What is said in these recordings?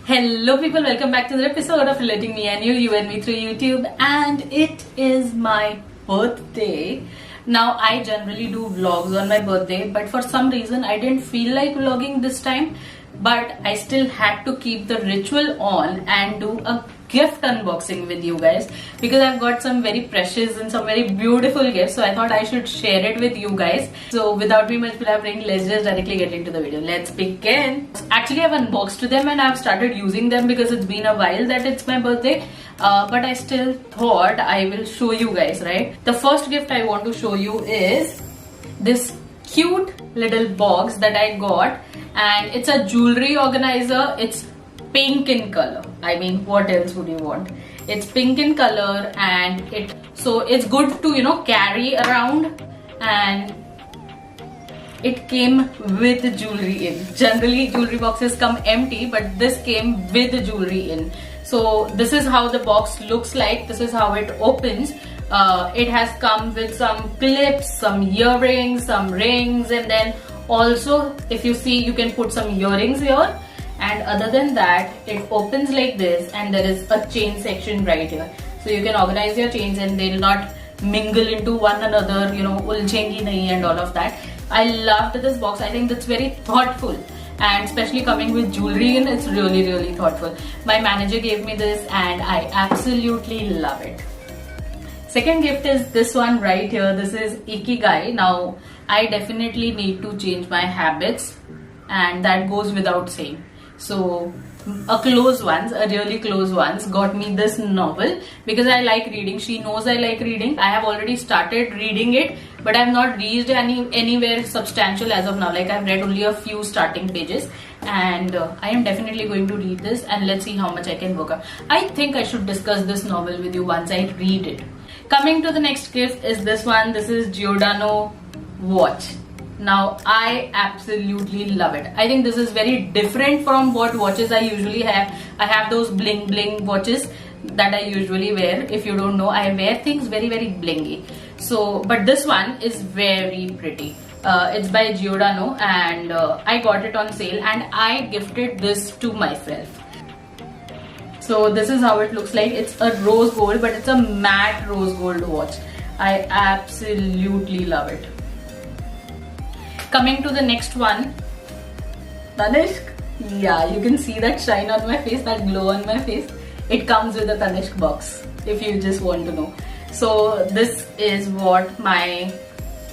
Hello people, welcome back to the episode of Relating Me and You and Me through YouTube, and it is my birthday. Now I generally do vlogs on my birthday, but for some reason I didn't feel like vlogging this time, but I still had to keep the ritual on and do a gift unboxing with you guys because I've got some very precious and some very beautiful gifts, so I thought I should share it with you guys. So without me much blabbering, let's just directly get into the video. Let's begin. Actually, I've unboxed them and I've started using them because it's been a while that it's my birthday, but I still thought I will show you guys, right? The first gift I want to show you is this cute little box that I got, and it's a jewelry organizer. It's pink in color. I mean, what else would you want? It's pink in color, and it's good to carry around, and it came with jewelry in. Generally jewelry boxes come empty, but this came with jewelry in. So this is how the box looks like. This is how it opens. It has come with some clips, some earrings, some rings, and then also if you see, you can put some earrings here. And other than that, it opens like this, and there is a chain section right here, so you can organize your chains and they'll not mingle into one another, ulchengi nahi and all of that. I loved this box. I think that's very thoughtful, and especially coming with jewelry in, it's really thoughtful. My manager gave me this and I absolutely love it. Second gift is this one right here. This is Ikigai. Now I definitely need to change my habits, and that goes without saying. So a really close ones got me this novel because I like reading. She knows I like reading. I have already started reading it, but I have not reached anywhere substantial as of now. Like, I've read only a few starting pages, and I am definitely going to read this, and let's see how much I can work up. I think I should discuss this novel with you once I read it. Coming to the next gift is this one. This is Giordano watch. Now I absolutely love it. I think this is very different from what watches I usually have. I have those bling bling watches that I usually wear. If you don't know, I wear things very blingy. But this one is very pretty. It's by Giordano, and I got it on sale and I gifted this to myself. So this is how it looks like. It's a rose gold, but it's a matte rose gold watch. I absolutely love it. Coming to the next one, Tanishq. Yeah, you can see that shine on my face, that glow on my face. It comes with a Tanishq box, if you just want to know. So this is what my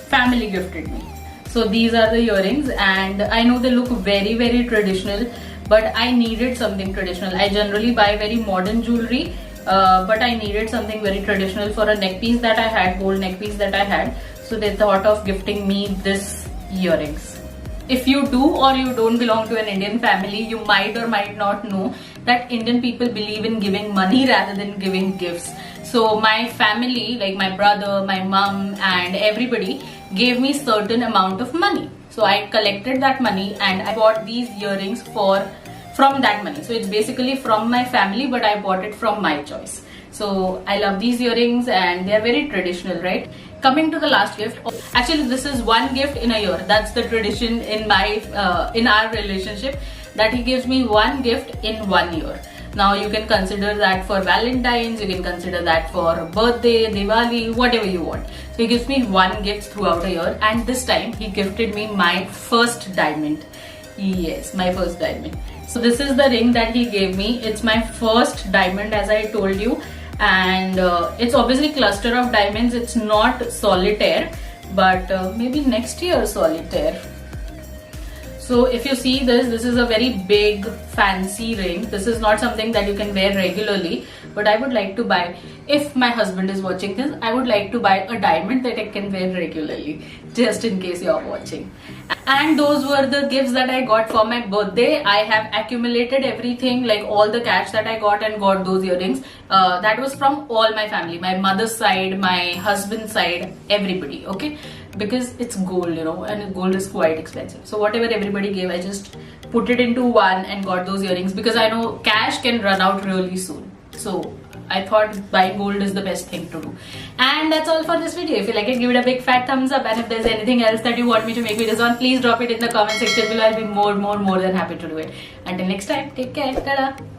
family gifted me. So these are the earrings, and I know they look very traditional, but I needed something traditional. I generally buy very modern jewelry, but I needed something very traditional for a neck piece that I had, gold neck piece that I had. So they thought of gifting me this earrings. If you do or you don't belong to an Indian family, you might or might not know that Indian people believe in giving money rather than giving gifts. So my family, like my brother, my mom, and everybody gave me certain amount of money. So I collected that money and I bought these earrings from that money. So it's basically from my family, but I bought it from my choice. So I love these earrings and they are very traditional, right? Coming to the last gift, actually this is one gift in a year. That's the tradition in our relationship, that he gives me one gift in 1 year. Now you can consider that for Valentine's, you can consider that for birthday, Diwali, whatever you want. So he gives me one gift throughout a year, and this time he gifted me my first diamond. Yes, my first diamond. So this is the ring that he gave me. It's my first diamond, as I told you. And it's obviously cluster of diamonds. It's not solitaire, but maybe next year solitaire. So if you see this is a very big fancy ring. This is not something that you can wear regularly, but I would like to buy, if my husband is watching this, I would like to buy a diamond that I can wear regularly, just in case you're watching. And those were the gifts that I got for my birthday. I have accumulated everything, like all the cash that I got, and got those earrings. That was from all my family, my mother's side, my husband's side, everybody, okay? Because it's gold, and gold is quite expensive. So whatever everybody gave, I just put it into one and got those earrings, because I know cash can run out really soon. So I thought buying gold is the best thing to do. And that's all for this video. If you like it, give it a big fat thumbs up, and if there's anything else that you want me to make videos on, please drop it in the comment section below. I'll be more than happy to do it. Until next time, take care. Ta-da.